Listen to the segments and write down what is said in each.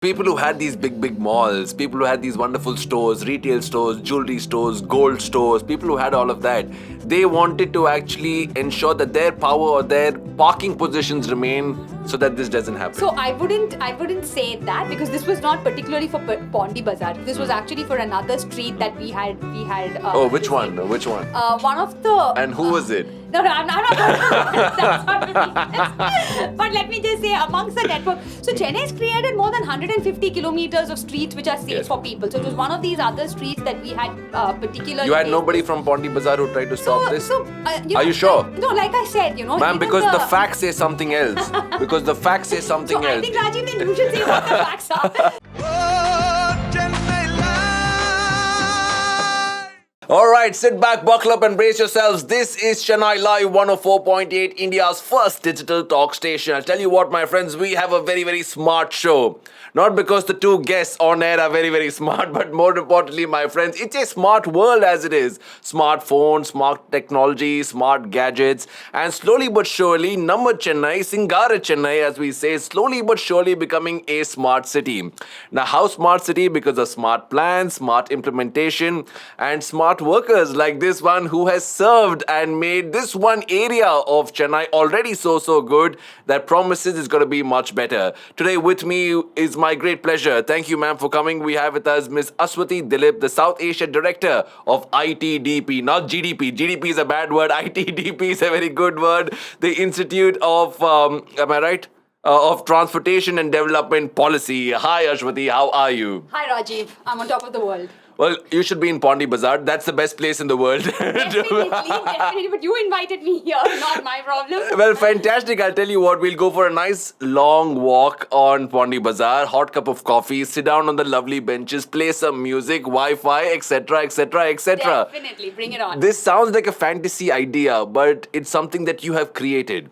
People who had these big malls, people who had these wonderful stores, retail stores, jewelry stores, gold stores, people who had all of that, they wanted to actually ensure that their power or their parking positions remain so that this doesn't happen. So I wouldn't say that, because this was not particularly for Pondy Bazaar. This was actually for another street that we had. Which one? One of the. And who was it? No, I'm not that's not really. But let me just say, amongst the network, so Chennai has created more than 150 kilometers of streets which are safe for people. So it was one of these other streets that we had particularly. You had nobody from Pondy Bazaar who tried to stop this? Are you sure? No, like I said, Ma'am, because the facts say something else. Because the facts say something else. I think, Rajiv, then you should say what the facts are. Alright, sit back, buckle up and brace yourselves. This is Chennai Live 104.8, India's first digital talk station. I'll tell you what, my friends, we have a very smart show. Not because the two guests on air are very smart, but more importantly, my friends, it's a smart world as it is. Smartphones, smart technology, smart gadgets, and slowly but surely, Namma Chennai, Singara Chennai, as we say, slowly but surely becoming a smart city. Now, how smart city? Because of smart plans, smart implementation, and smart workers like this one who has served and made this one area of Chennai already so good that promises is going to be much better. Today with me is my great pleasure. Thank you, ma'am, for coming. We have with us Miss Ashwathy Dilip, the South Asia Director of ITDP. Not GDP. GDP is a bad word. ITDP is a very good word. The Institute of, am I right? Of Transportation and Development Policy. Hi, Ashwathy. How are you? Hi, Rajiv. I'm on top of the world. Well, you should be in Pondy Bazaar. That's the best place in the world. Definitely. But you invited me here, not my problem. Well, fantastic. I'll tell you what, we'll go for a nice long walk on Pondy Bazaar, hot cup of coffee, sit down on the lovely benches, play some music, Wi-Fi, etc. Definitely. Bring it on. This sounds like a fantasy idea, but it's something that you have created.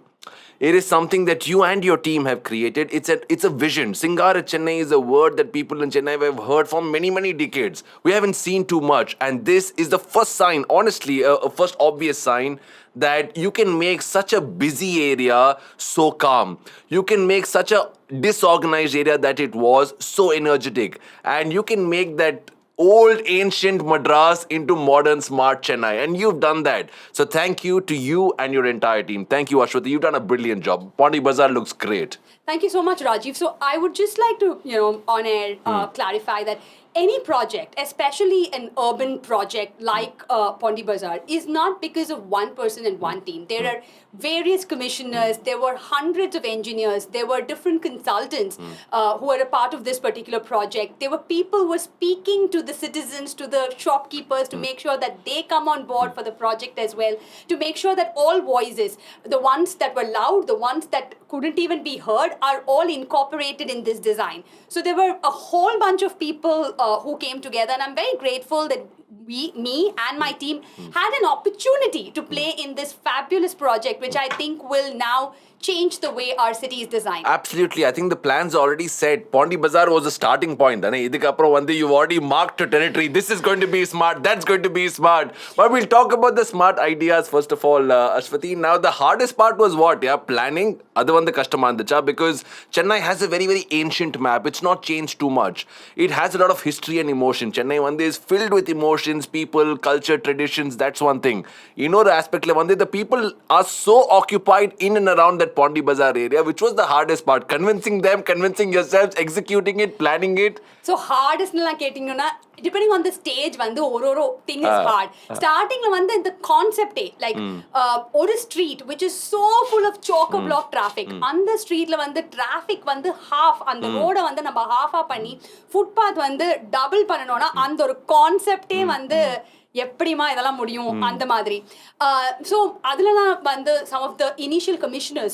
It is something that you and your team have created. It's a vision. Singara Chennai is a word that people in Chennai have heard for many decades. We haven't seen too much. And this is the first sign, honestly, a first obvious sign that you can make such a busy area so calm. You can make such a disorganized area that it was so energetic. And you can make that old ancient Madras into modern smart Chennai, and you've done that. So thank you to you and your entire team. Thank you, Ashwathy. You've done a brilliant job. Pondy Bazaar looks great. Thank you so much, Rajiv. So I would just like to, on air clarify that any project, especially an urban project like Pondy Bazaar, is not because of one person and one team. There are various commissioners, there were hundreds of engineers, there were different consultants who were a part of this particular project. There were people who were speaking to the citizens, to the shopkeepers, to make sure that they come on board for the project as well, to make sure that all voices, the ones that were loud, the ones that couldn't even be heard, are all incorporated in this design. So there were a whole bunch of people who came together, and I'm very grateful that me and my team had an opportunity to play in this fabulous project, which I think will now change the way our city is designed. Absolutely. I think the plans already set. Pondy Bazaar was the starting point. You've already marked your territory. This is going to be smart. That's going to be smart. But we'll talk about the smart ideas first of all, Ashwathy. Now, the hardest part was what? Planning. Other one the customer, because Chennai has a very ancient map. It's not changed too much. It has a lot of history and emotion. Chennai one day is filled with emotions, people, culture, traditions. That's one thing. The aspect one day the people are so occupied in and around that Pondy Bazaar area, which was the hardest part. Convincing them, convincing yourselves, executing it, planning it. So hardest depending on the stage, thing is hard. Starting the concept, like street which is so full of chock-a-block traffic. On the street, traffic half, on the road half panni, footpath double pananona, and the concept எப்படிமா இதெல்லாம் முடியும் அந்த மாதிரி so அதுல நான் some of the initial commissioners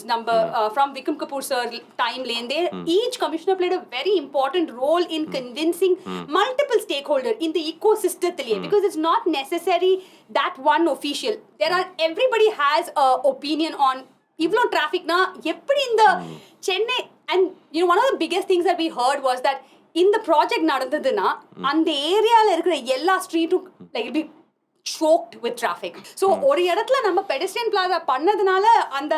from Vikram Kapoor sir time lane, each commissioner played a very important role in convincing multiple stakeholders in the ecosystem, because it's not necessary that one official. Everybody has a opinion on ivlo traffic na eppadi in the Chennai. And one of the biggest things that we heard was that in the project நடந்ததுனா அந்த ஏரியால இருக்கிற எல்லா ஸ்ட்ரீட்டும் like it'll be choked with traffic. So ஒரு இடத்துல நம்ம pedestrian plaza பண்ணதுனால அந்த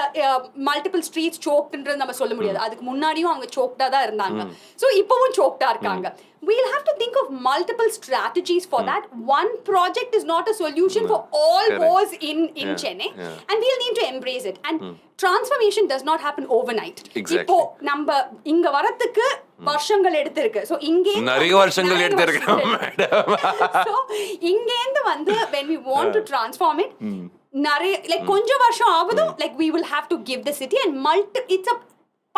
multiple streets chokedன்றது நம்ம சொல்ல முடியாது. அதுக்கு முன்னாடியும் அவங்க chokedா தான் இருந்தாங்க. So இப்பவும் chokedா இருக்காங்க. We'll have to think of multiple strategies for that. One project is not a solution for all woes in Chennai, and we'll need to embrace it. And transformation does not happen overnight. இப்போ நம்ம இங்க வரதுக்கு வருஷங்கள் எடுத்திருக்கு. So இங்கே நிறைய வருஷங்கள் எடுத்திருக்கு மேடம். So இங்கேந்து வந்து when we want to transform it, நிறைய like கொஞ்சம் வருஷம் ஆகுது. Like we will have to give the city and it's a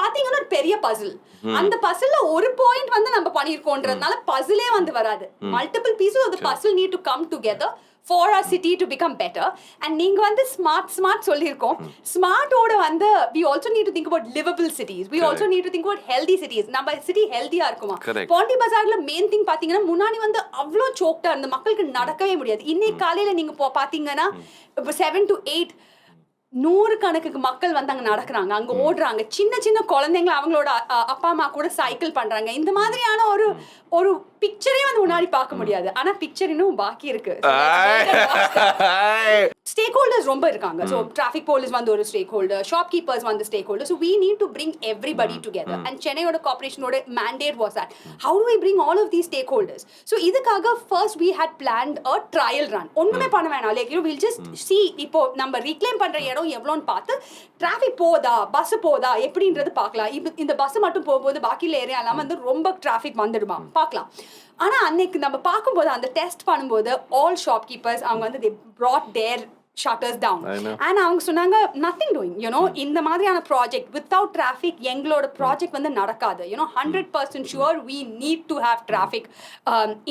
பாத்தீங்கன்னா ஒரு பெரிய பசில். அந்த பசில்ல ஒரு பாயிண்ட் வந்து நம்ம பண்ணிருக்கோன்றதுனால பசிலே வந்து வராது. Multiple pieces of the puzzle need to come together for our city to become better. And நீங்க வந்து smart சொல்லிருக்கோம். ஸ்மார்ட்டோட வந்து we also need to think about livable cities. We also need to think about healthy cities. நம்ம city healthy-ஆ இருக்குமா? Pondy Bazaarல main thing பாத்தீங்கன்னா முன்னாடி வந்து அவ்ளோ சோக்டா இருந்த மக்களுக்கு நடக்கவே முடியாது. இன்னைக்கு காலையில நீங்க பாத்தீங்கன்னா 7 to 8 நூறு கணக்குக்கு மக்கள் வந்து அங்க நடக்கிறாங்க, அங்க ஓடுறாங்க. சின்ன குழந்தைங்க அவங்களோட அப்பா அம்மா கூட சைக்கிள் பண்றாங்க. இந்த மாதிரியான ஒரு பிக்சரே வந்து முன்னாடி பார்க்க முடியாது. ஆனா பிக்சர் இன்னும் பாக்கி இருக்கு. ஸ்டேக் ஹோல்டர்ஸ் ரொம்ப இருக்காங்க. ஸோ டிராஃபிக் போலீஸ் வந்து ஒரு ஸ்டேக் ஹோல்டர், ஷாப் கீப்பர்ஸ் வந்து stakeholder. So we need to bring everybody together. And சென்னையோட கார்பரேஷனோட mandate was that how do we bring all of these stakeholders. So இதுக்காக first we had planned a trial run. ஒண்ணுமே பண்ண வேணாம், like you will just see இப்போ நம்ம reclaim பண்ற இடம் எவ்வளோன்னு பார்த்து டிராஃபிக் போதா, பஸ் போதா எப்படின்றது பார்க்கலாம். இந்த பஸ் மட்டும் போகும்போது பாக்கியில் ஏரியா எல்லாம் வந்து ரொம்ப டிராஃபிக் வந்துடுமா பார்க்கலாம். ஆனா அன்னைக்கு நம்ம பார்க்கும்போது அந்த டெஸ்ட் பண்ணும்போது ஆல் ஷாப் கீப்பர்ஸ் அவங்க வந்து they brought their shutters down. And அவங்க சொன்னாங்க nothing doing, you know, இந்த மாதிரியான ப்ராஜெக்ட் without traffic எங்களோட ப்ராஜெக்ட் வந்து நடக்காது. You know, 100% sure we need to have traffic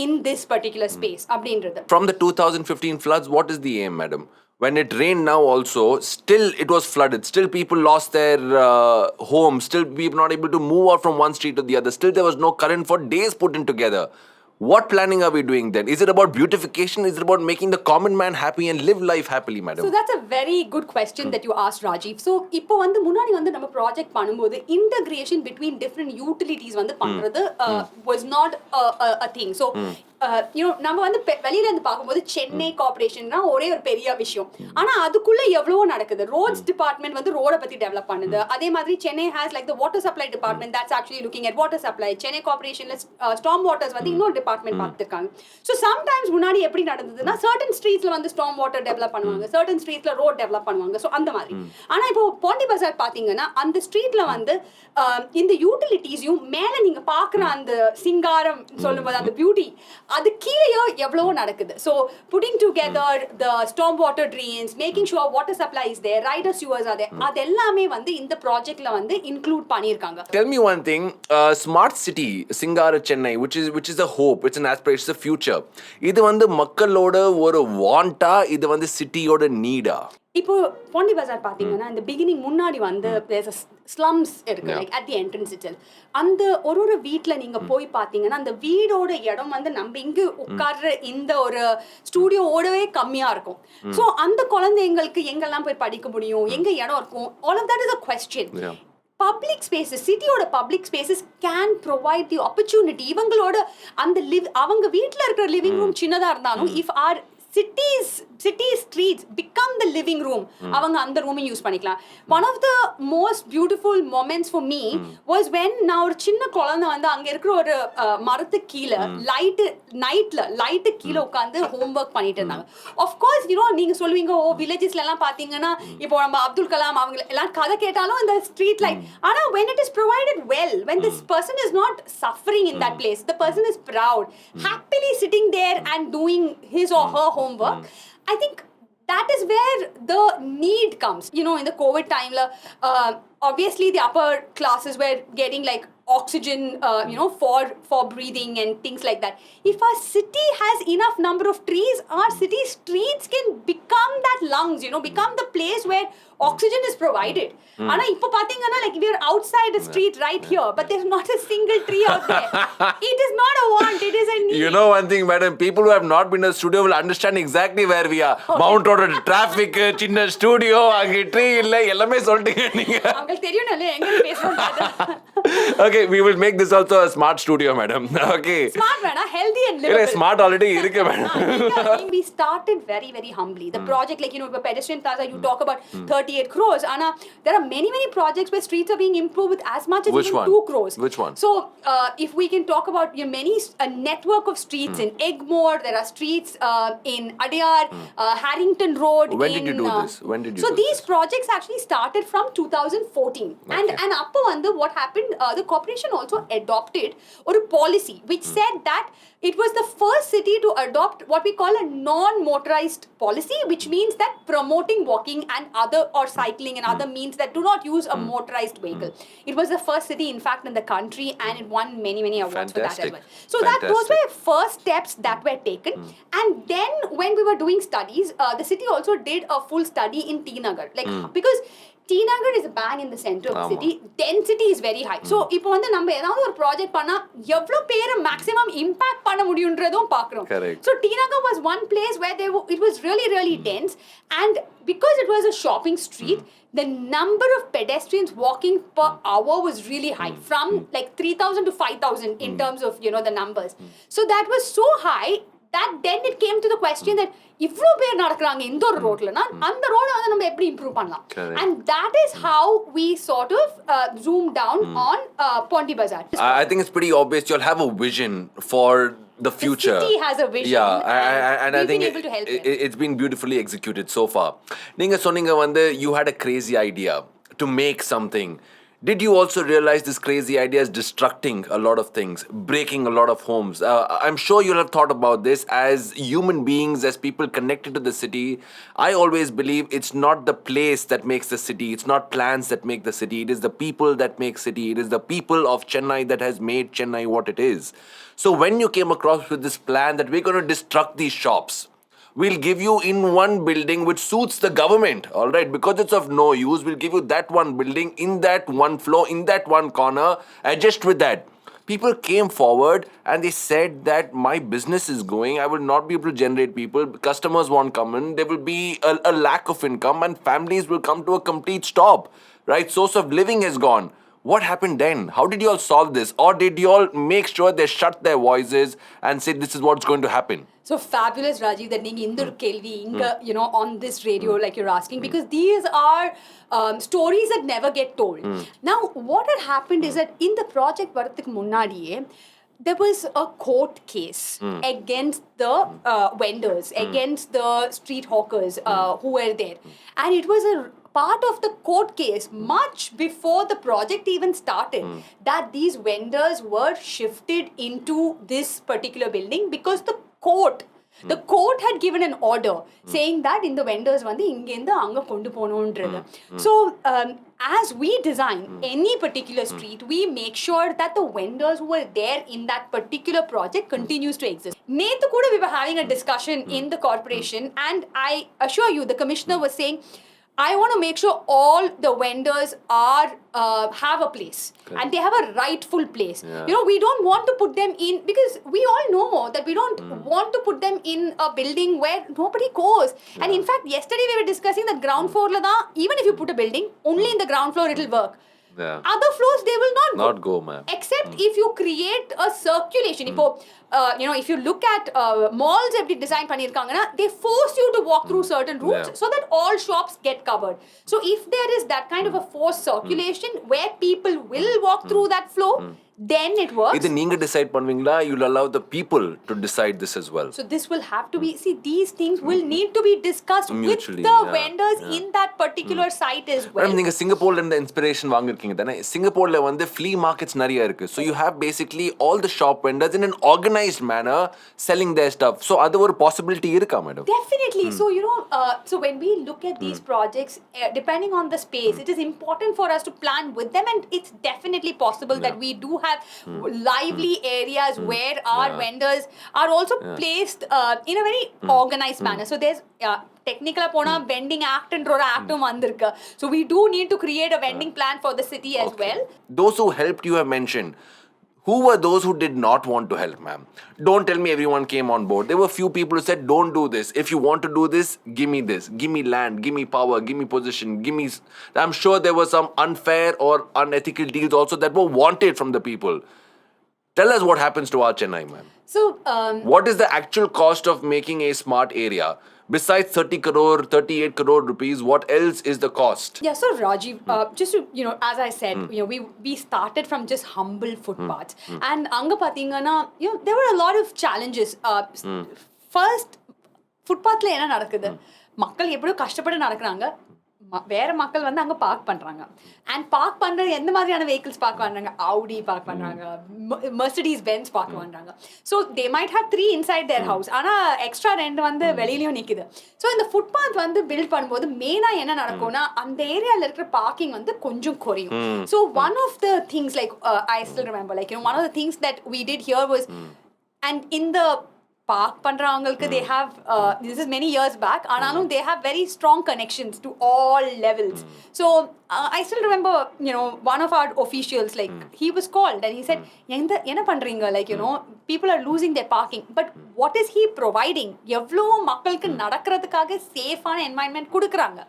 in this particular space அப்படின்றது. From the 2015 floods, what is the aim, madam? When it rained now also, still it was flooded. Still people lost their homes. Still people not able to move out from one street to the other. Still there was no current for days put in together. What planning are we doing then? Is it about beautification? Is it about making the common man happy and live life happily, madam? So that's a very good question that you asked, Rajiv. So இப்போ வந்து முன்னாடி வந்து நம்ம project பண்ணும்போது integration between different utilities வந்து பண்றது was not a thing. So you know, நம்ம வந்து வெளியில இருந்து பார்க்கும்போது சென்னை கார்பரேஷன்னா ஒரே ஒரு பெரிய விஷயம். ஆனா அதுக்குள்ள எவ்வளவோ நடக்குது. ரோட்ஸ் டிபார்ட்மெண்ட் வந்து ரோட பத்தி டெவலப் பண்ணுது. அதே மாதிரி Chennai has like the water supply department that's actually looking at water supply. Chennai கார்பரேஷன்ல ஸ்டார்ம் வாட்டர்ஸ் வந்து இன்னொரு டிபார்ட்மெண்ட் பார்த்துருக்காங்க. ஸோ சம்டைம்ஸ் முன்னாடி எப்படி நடந்ததுன்னா சர்டன் ஸ்ட்ரீட்ஸ்ல வந்து ஸ்டார்ம் வாட்டர் டெவலப் பண்ணுவாங்க, சர்டன் ஸ்ட்ரீட்ஸ்ல ரோட் டெவலப் பண்ணுவாங்க. ஸோ அந்த மாதிரி. ஆனா இப்போ பாண்டி பஜார் பாத்தீங்கன்னா அந்த ஸ்ட்ரீட்ல வந்து இந்த யூட்டிலிட்டிஸையும் மேல நீங்க பாக்குற அந்த சிங்காரம் சொல்லும்போது அந்த பியூட்டி அது கீழேயோ எவ்வளவோ நடக்குது. So putting together the storm water drains, making sure water supply is there, rider sewers are there, அது எல்லாமே வந்து இந்த ப்ராஜெக்ட்ல வந்து இன்க்ளூட் பண்ணியிருக்காங்க. Tell me one thing, smart city Singara Chennai, which is a hope, it's an aspiration, it's a future. இது வந்து மக்களோட ஒரு வாண்டா, இது வந்து சிட்டியோட நீடா? இப்போ பாண்டி பஜார் பாத்தீங்கன்னா இந்த பிகினிங் முன்னாடி வந்து ஸ்லம்ஸ் இருக்கு, like at the entrance itself. அந்த ஒரு வீட்ல நீங்க போய் பாத்தீங்கன்னா அந்த வீடோட இடம் வந்து நம்ம இங்கு உட்கார்ற இந்த ஒரு ஸ்டூடியோவோடவே கம்மியா இருக்கும். ஸோ அந்த குழந்தைங்களுக்கு எங்கெல்லாம் போய் படிக்க முடியும், எங்க இடம் இருக்கும், all of that is a question. Public spaces, சிட்டியோட public spaces can provide the opportunity. இவங்களோட அந்த அவங்க வீட்டில் இருக்கிற லிவிங் ரூம் சின்னதாக இருந்தாலும் if our city streets become the living room, அவங்க அந்த ரூமை யூஸ் பண்ணிக்கலாம். One of the most beautiful moments for me was when நான் ஒரு சின்ன குழந்தை வந்து அங்க இருக்கிற ஒரு மரத்து கீழே லைட்டு கீழே உட்காந்து ஹோம்ஒர்க் பண்ணிட்டு இருந்தாங்க. ஆஃப்கோர்ஸ் யூனோ நீங்க சொல்லுவீங்க ஓ வில்லேஜஸ்ல எல்லாம் பாத்தீங்கன்னா இப்போ நம்ம அப்துல் கலாம் அவங்க எல்லாம் கதை கேட்டாலும் இந்த ஸ்ட்ரீட் லைட். ஆனா when it is provided well, when this person is not suffering in that place, the person is proud, happily sitting there and doing his or her homework, I think that is where the need comes. You know, in the COVID time, obviously the upper classes were getting like oxygen, you know, for breathing and things like that. If our city has enough number of trees, our city streets can become that lungs, you know, become the place where oxygen is provided. Ana ipo pathingana like we are outside the street right here, but there's not a single tree out there. It is not a want, it is a need. You know one thing, madam, people who have not been in the studio will understand exactly where we are. Okay. Mount Road traffic, chinna studio, ange tree illa ellame solteenga neenga. Ungal theriyunalla enga pesrona. Okay, we will make this also a smart studio, madam. Okay. Smart வேணா, healthy and இல்ல livable. smart already இருக்கு madam. We started very, very humbly. The project, like, Pedestrian Plaza, you talk about 38 crores. Anna, there are many, many projects where streets are being improved with as much as Which even one? 2 crores. Which one? So, if we can talk about a network of streets in Egmore, there are streets in Adyar, Harrington Road. When did you do this? When did you So do these this? projects actually started from 2014. Okay. And appo vandu what happened, the corporation also adopted a policy which said that it was the first city to adopt what we call a non-motorized policy, which means that promoting walking and other or cycling and other means that do not use a motorized vehicle. It was the first city, in fact, in the country, and it won many, many awards for that as well. So those were first steps that were taken. And then when we were doing studies, the city also did a full study in T Nagar, like because T Nagar is a bang in the center of the city. Density is very high. So, இப்போ வந்து நம்ம ஏதாவது ஒரு project பண்ணா எவ்வளவு பேரை maximum impact பண்ண முடியும்ன்றதும் பார்க்கறோம். Correct. So, T Nagar was one place where it was really, really dense, and because it was a shopping street, the number of pedestrians walking per hour was really high, from like 3,000 to 5,000 in terms of, the numbers. So, that was so high that then it came to the question that இவ்ளோ பேர் நடக்கறாங்க இந்த ஒரு ரோட்லனா அந்த ரோட வந்து நம்ம எப்படி improve பண்ணலாம். And that is how we sort of zoom down on Pondy Bazaar. I think it's pretty obvious you'll have a vision for the future. The city has a vision. Yeah, and I think been able to help it's been beautifully executed so far. நீங்க சொன்னீங்க வந்து you had a crazy idea to make something. Did you also realize this crazy idea is destructing a lot of things, breaking a lot of homes? I'm sure you'll have thought about this as human beings, as people connected to the city. I always believe it's not the place that makes the city. It's not plans that make the city. It is the people that make city. It is the people of Chennai that has made Chennai what it is. So when you came across with this plan that we're going to destruct these shops, we'll give you in one building which suits the government, all right? Because it's of no use, we'll give you that one building in that one floor, in that one corner, adjust with that. People came forward and they said that my business is going, I will not be able to generate people, customers won't come in, there will be a lack of income and families will come to a complete stop, right? Source of living is gone. What happened then? How did you all solve this? Or did you all make sure they shut their voices and say this is what's going to happen? So fabulous, Rajiv, that நீங்க இந்த ஒரு கேள்வி இங்க on this radio like you're asking, because these are stories that never get told. Now what had happened is that in the project வரதுக்கு முன்னாடியே there was a court case against the vendors, against the street hawkers who were there, and it was a part of the court case much before the project even started that these vendors were shifted into this particular building because the court had given an order saying that in the vendors வந்து இங்க இருந்து அங்க கொண்டு போணும்ன்றது. So as we design any particular street, we make sure that the vendors who were there in that particular project continues to exist. நேத்து கூட we were having a discussion in the corporation, and I assure you the commissioner was saying, I want to make sure all the vendors have a place. Correct. And they have a rightful place. Yeah. We don't want to put them in, because we all know that we don't want to put them in a building where nobody goes. Yeah. And in fact, yesterday we were discussing that ground floor la da, even if you put a building, only in the ground floor it'll work. Yeah. Other floors they will not go, ma'am. Except if you create a circulation. If you look at malls எப்படி design பண்ணிருக்காங்கன்னா, they force you to walk through certain routes so that all shops get covered. So if there is that kind of a forced circulation where people will walk through that flow, then it works. இது நீங்க decide பண்ணுவீங்களா? You'll allow the people to decide this as well. So this will have to be, these things will need to be discussed mutually, with the vendors in that particular site as well. நீங்க சிங்கப்பூர்ல இருந்து inspiration வாங்கிருக்கீங்க தானே? சிங்கப்பூர்ல வந்து flea markets நிறைய இருக்கு. So you have basically all the shop vendors in an organized manner selling their stuff. So அது ஒரு possibility இருக்கா madam? Definitely. So so when we look at these projects, depending on the space, it is important for us to plan with them, and it's definitely possible that we do have lively areas where our vendors are also placed in a very organized manner. So there's technically pona vending act and road act vandirukku. So we do need to create a vending plan for the city as well. Those who helped you have mentioned, Who were those who did not want to help, ma'am? Don't tell me everyone came on board. There were few people who said, don't do this. If you want to do this, give me this. Give me land, give me power, give me position, give me... I'm sure there were some unfair or unethical deals also that were wanted from the people. Tell us what happens to our Chennai, ma'am. So, What is the actual cost of making a smart area? Besides 30 crore, 38 crore rupees, what else is the cost? yeah, so Rajiv, just to, as I said, we started from just humble footpaths. And anga pathingana, there were a lot of challenges. First, footpathல என்ன நடக்குது? மக்கள் எப்படியோ கஷ்டப்பட்டு நடக்கறாங்க. வேற மக்கள் வந்து அங்க park பண்றாங்க. And பார்க் பண்றது எந்த மாதிரியான vehicles பார்க் பண்றாங்க? Audi பார்க் பண்றாங்க. Mercedes Benz பார்க் பண்றாங்க. So they might have 3 inside their house. ஆனா extra 2 வந்து வெளியிலயும் நிக்குது. So இந்த footpath வந்து build பண்ணும்போது மெயினா என்ன நடக்கும்னா அந்த ஏரியால இருக்கிற பார்க்கிங் வந்து கொஞ்சம் குறையும். So one of the things like I still remember like one of the things that we did here was and in the park பண்றவங்களுக்கு they have this is many years back ஆனாலும் they have very strong connections to all levels. So I still remember one of our officials like he was called and he said என்ன பண்றீங்க like people are losing their parking but what is he providing எவ்ளோ மக்களுக்கு நடக்கிறதுக்காக சேஃபான environment கொடுக்கறாங்க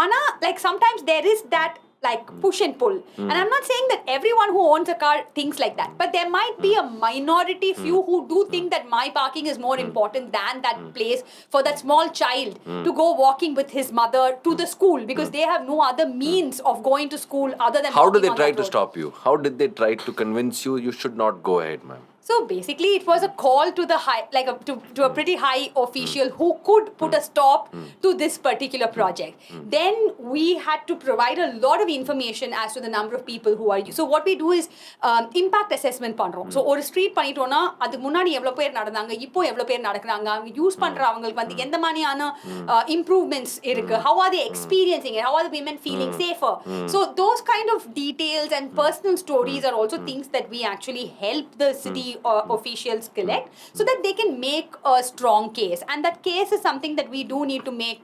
ஆனா like sometimes there is that like push and pull. And I'm not saying that everyone who owns a car thinks like that, but there might be a minority few who do think that my parking is more important than that place for that small child to go walking with his mother to the school because they have no other means of going to school other than How do they walking on try that to road. stop you? How did they try to convince you you should not go ahead, ma'am? So basically, it was a call to the high, like to a pretty high official who could put a stop to this particular project. Then we had to provide a lot of information as to the number of people who are. So what we do is impact assessment பண்றோம். So ஒரு street பண்ணிட்டோம்னா அதுக்கு முன்னாடி எவ்வளவு பேர் நடந்தாங்க, இப்போ எவ்வளவு பேர் நடக்கறாங்க, அவங்க யூஸ் பண்றவங்களுக்கு வந்து எந்த மாதிரியான improvements இருக்கு, how are they experiencing it, how are the women feeling safer. So those kind of details and personal stories are also things that we actually help the city officials collect so that they can make a strong case and that case is something that we do need to make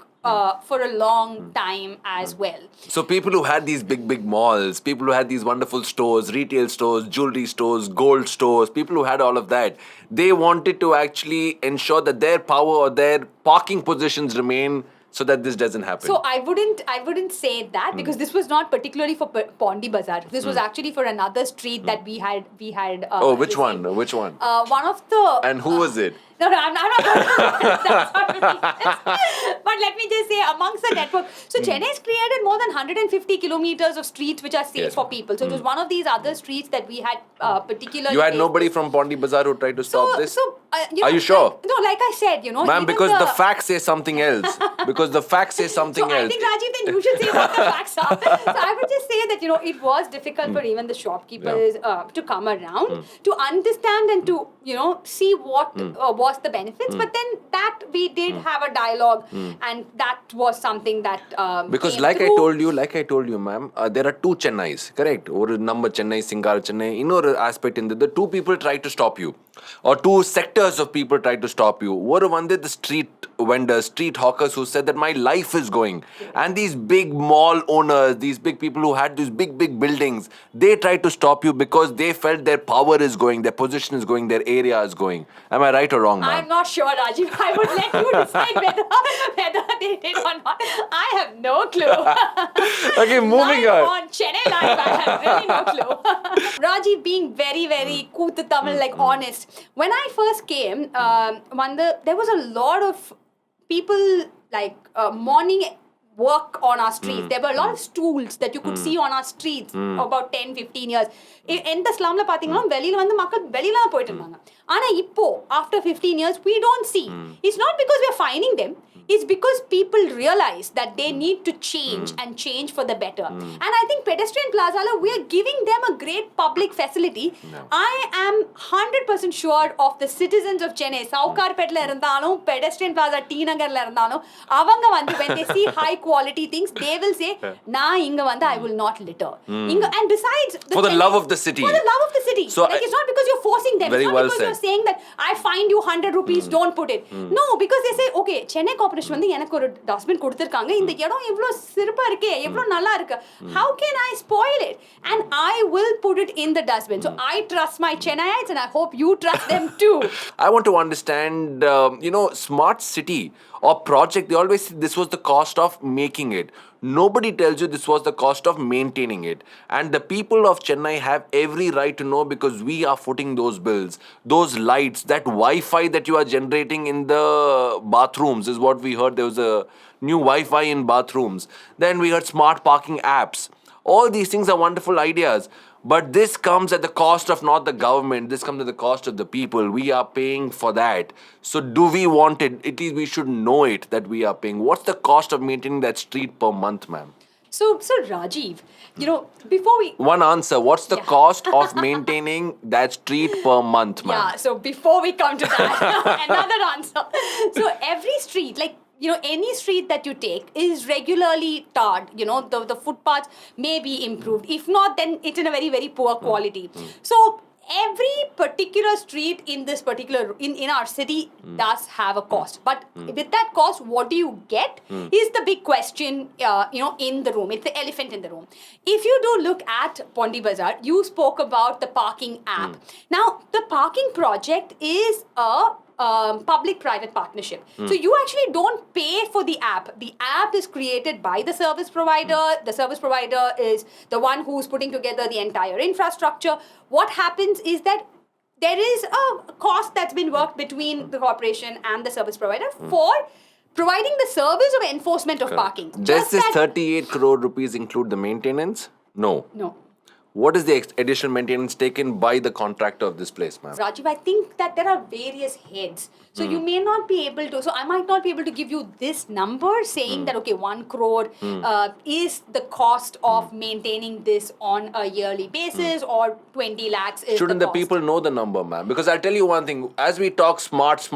for a long time as well. So people who had these big malls, people who had these wonderful stores, retail stores, jewelry stores, gold stores, people who had all of that, they wanted to actually ensure that their power or their parking positions remain so that this doesn't happen. So I wouldn't say that because this was not particularly for Pondy Bazaar. This was actually for another street that we had which one? Which one? One of the And who was it? No, I'm not that's not really but let me just say amongst the network. So Chennai has created more than 150 kilometers of streets which are safe for people. So it was one of these other streets that we had particularly. You had nobody from Pondy Bazaar who tried to stop this? Are you sure? No, like I said, Ma'am, because the facts say something else. Because the facts say something else. I think, Rajiv, then you should say what the facts are. So I would just say that, it was difficult for even the shopkeepers to come around, to understand and to, see what was the benefits. But then that we did have a dialogue and that was something that because came like through. I told you, ma'am, there are 2 Chennais, correct? Or Namma Chennai, Singara Chennai. Another aspect in the 2 people tried to stop you. Or 2 sectors of people tried to stop you. One did the street vendors, street hawkers who said that my life is going. And these big mall owners, these big people who had these big buildings, they tried to stop you because they felt their power is going, their position is going, their area is going. Am I right or wrong, ma'am? I'm not sure, Rajiv. I would let you decide whether they did or not. I have no clue. Okay, moving on Chennai Live, I have really no clue. Rajiv being very, very Kootu Tamil, like honest. When I first came, there was a lot of people like morning work on our streets. There were a lot of stools that you could see on our streets about 10-15 years. எந்த ஸ்லம்ல பாத்தீங்கன்னா வெளியில வந்து மக்கள் வெளியில தான் போயிட்டு இருந்தாங்க. ஆனா இப்போ after 15 years we don't see. It's not because we are finding them. It's because people realize that they need to change and change for the better. And I think Pedestrian Plaza, we are giving them a great public facility. I am 100% sure of the citizens of Chennai, Saukarpetla irundhalum, Pedestrian Plaza, T Nagarla irundhalum, avanga vandu when they see high quality things, they will say, "Na inga vandu I will not litter." And besides, for the love of the city. For the love of the city. So like it's not because you're forcing them. It's not because you're saying that I find you 100 rupees, don't put it. No, because they say, okay, Chennai Corporation corporation வந்து எனக்கு ஒரு dustbin கொடுத்துருக்காங்க, இந்த இடம் எவ்வளோ சிறப்பாக இருக்கு, எவ்வளோ நல்லா இருக்கு, how can I spoil it? And I will put it in the dustbin. So I trust my Chennaiites and I hope you trust them too. I want to understand, smart city or project, they always say this was the cost of making it. Nobody tells you this was the cost of maintaining it. And the people of Chennai have every right to know because we are footing those bills. Those lights, that Wi-Fi that you are generating in the bathrooms is what we heard. There was a new Wi-Fi in bathrooms. Then we heard smart parking apps. All these things are wonderful ideas. But this comes at the cost of not the government. This comes at the cost of the people. We are paying for that. So do we want it? At least we should know it that we are paying. What's the cost of maintaining that street per month, ma'am? So Rajiv, before we... One answer. What's the cost of maintaining that street per month, ma'am? Yeah, so before we come to that, another answer. So every street, any street that you take is regularly tarred. The footpaths may be improved. If not, then it's in a very, very poor quality. So every particular street in this particular in our city does have a cost. But with that cost, what do you get is the big question in the room. It's the elephant in the room. If you do look at Pondy Bazaar, you spoke about the parking app. Now, the parking project is a public-private partnership. So you actually don't pay for the app. The app is created by the service provider. The service provider is the one who's putting together the entire infrastructure. What happens is that there is a cost that's been worked between the corporation and the service provider for providing the service of enforcement of parking. Does this 38 crore rupees include the maintenance? No. No. What is the additional maintenance taken by the contractor of this place, ma'am? Rajiv, I think that there are various heads. So you may not be able to, so I might not be able to give you this number saying that, okay, 1 crore is the cost of maintaining this on a yearly basis or 20 lakhs is Shouldn't the cost. people know the number, ma'am? Because I'll tell you one thing. As we talk smart,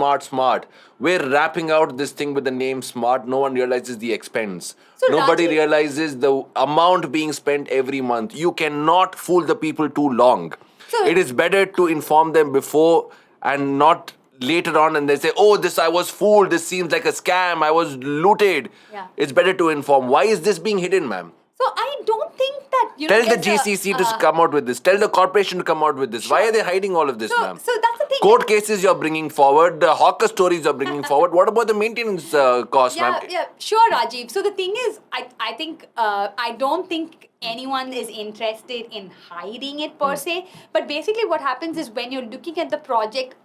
we're wrapping out this thing with the name smart. No one realizes the expense. So Nobody Rajiv- realizes the amount being spent every month. You cannot fool the people too long. So- It is better to inform them before and not later on and they say, oh, I was fooled. This seems like a scam. I was looted. Yeah. It's better to inform. Why is this being hidden, ma'am? So I don't think that, Tell the there's GCC to come out with this. Tell the corporation to come out with this. Why are they hiding all of this, So- ma'am? so that's the thing. Court cases you're bringing forward, the hawker stories you're bringing forward. What about the maintenance cost, ma'am? Yeah, sure, Rajiv. So the thing is, I think, I don't think anyone is interested in hiding it per se. But basically what happens is when you're looking at the project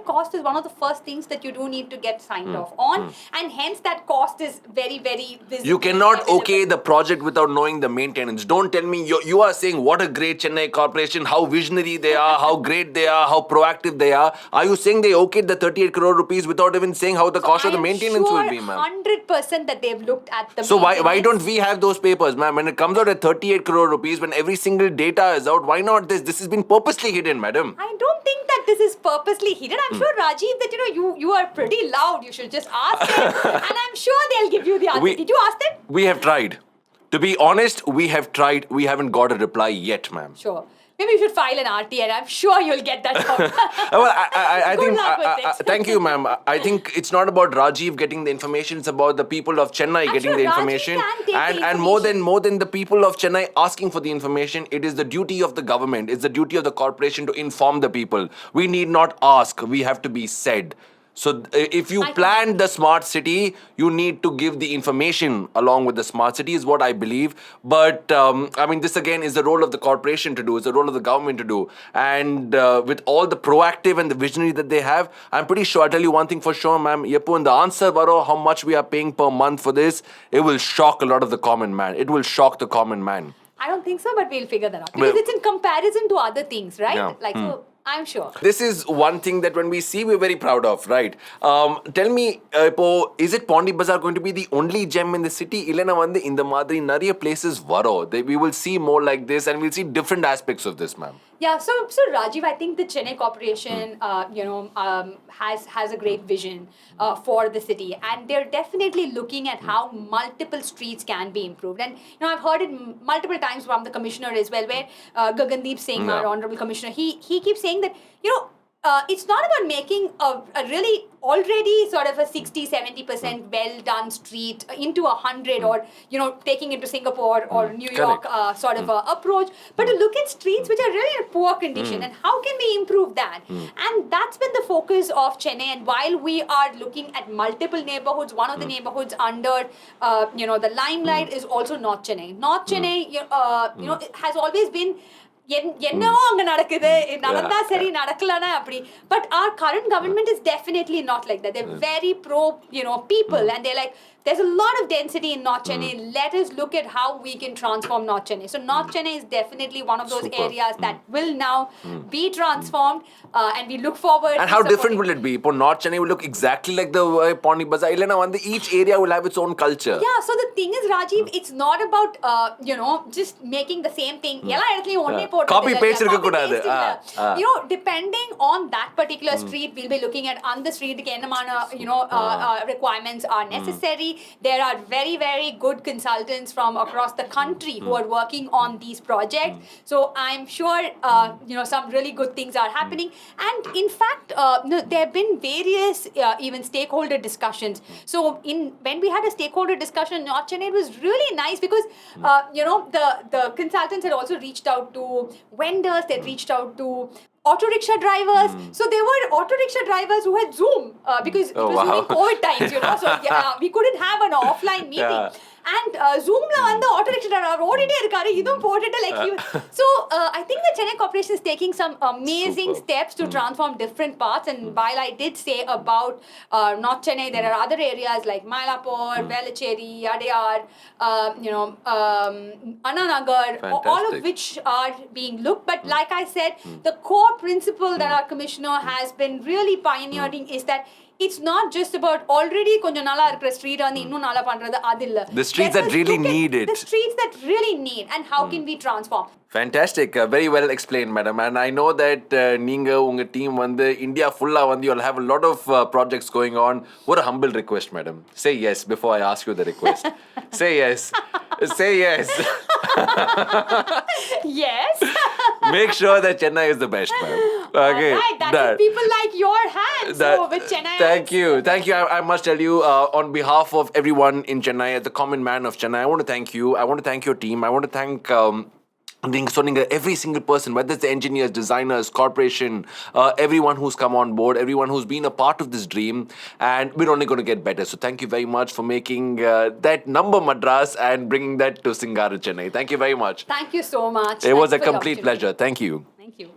cost is one of the first things that you do need to get signed off on. And hence that cost is very, very visible. You cannot available. okay the project without knowing the maintenance. Don't tell me you are saying what a great Chennai corporation, how visionary they are, how great they are, how proactive they are. Are you saying they okayed the 38 crore rupees without even saying how the cost of the maintenance will be, ma'am? 100% that they've looked at the So why maintenance. don't we have those papers, ma'am? When it comes out at 38 crore rupees, when every single data is out, why not this? This has been purposely hidden, madam. I don't think that this is purposely hidden. I'm sure, Rajiv, that you are pretty loud. You should just ask them. And I'm sure they'll give you the answer. Did you ask them? We have tried. To be honest, we have tried. We haven't got a reply yet, ma'am. Sure. Maybe you should file an RT and I'm sure you'll get that out. Well, I Good think. luck with it. Thank you, ma'am. I think it's not about Rajiv getting the information. It's about the people of Chennai getting sure the Rajiv information, can take the and more than the people of Chennai asking for the information. It is the duty of the government. It's the duty of the corporation to inform the people. We need not ask. We have to be said. So if you plan the smart city, you need to give the information along with the smart city is what I believe. But this again is the role of the corporation to do. It's the role of the government to do. And with all the proactive and the visionary that they have, I'm pretty sure. I'll tell you one thing for sure, ma'am. Yepu, and the answer, Varo, how much we are paying per month for this, it will shock a lot of the common man. It will shock the common man. I don't think so, but we'll figure that out. Because it's in comparison to other things, right? Yeah. So I'm sure. This is one thing that when we see, we're very proud of, right? Tell me, Ipo, is it Pondy Bazaar going to be the only gem in the city? Illana vande in the madri nariya places varo. We will see more like this and we'll see different aspects of this, ma'am. Yeah, so Rajiv, I think the Chennai Corporation, has a great vision for the city, and they're definitely looking at how multiple streets can be improved. And I've heard it multiple times from the commissioner as well, where Gagandeep Singh, our honorable commissioner, he keeps saying that it's not about making a really already sort of a 60-70% well done street into 100 or taking it to Singapore or New York sort of approach, but to look at streets which are really in poor condition and how can we improve that. And that's been the focus of Chennai. And while we are looking at multiple neighborhoods, one of the neighborhoods under the limelight is also North Chennai. North Chennai it has always been என்னவோ அங்க நடக்குது நடந்தா சரி நடக்கலனா அப்படி but our current government is definitely not like that. They're very pro people and they're like there's a lot of density in North Chennai. Let us look at how we can transform North Chennai. So North Chennai is definitely one of those areas that will now be transformed and we look forward. And how different will it be? For North Chennai will look exactly like the Pondy Bazaar. Each area will have its own culture. Yeah, so the thing is, Rajiv, it's not about just making the same thing. Copy paste irukkodadu. Depending on that particular street, we'll be looking at on the street requirements are necessary. There are very, very good consultants from across the country who are working on these projects. So I'm sure some really good things are happening. And in fact, there have been various even stakeholder discussions. So when we had a stakeholder discussion in North Chennai, it was really nice because the consultants had also reached out to vendors, they reached out to auto rickshaw drivers. So there were auto rickshaw drivers who had Zoom because it was during COVID times, so we couldn't have an offline meeting. And Zoomla வந்து auto rickshaw driver ஓடிட்டே இருக்காரு இதுவும் போட்டுட்டு like so I think the Chennai Corporation is taking some amazing steps to transform different parts. And while I did say about North Chennai, there are other areas like Mylapore, Velachery, Adyar, Anna Nagar, all of which are being looked. But like I said, the core principle that our commissioner has been really pioneering is that it's not just about already கொஞ்சம் நல்லா இருக்கிற street வந்து இன்னும் நல்லா பண்றது அது இல்ல. The streets that really need it. The streets that really need and how can we transform. Fantastic. Very well explained, madam. And I know that நீங்க உங்க team வந்து India full you'll have a lot of projects going on. What a humble request, madam. Say yes before I ask you the request. Say yes. Say yes. Yes. Make sure that Chennai is the best, madam. Okay. Right, that's people like your hands. So with Chennai. Thank you. I must tell you, on behalf of everyone in Chennai, as the common man of Chennai, I want to thank you. I want to thank your team. I want to thank every single person, whether it's the engineers, designers, corporation, everyone who's come on board, everyone who's been a part of this dream, and we're only going to get better. So thank you very much for making that number Madras and bringing that to Singara Chennai. Thank you very much. Thank you so much. It was a complete pleasure. Thank you. Thank you.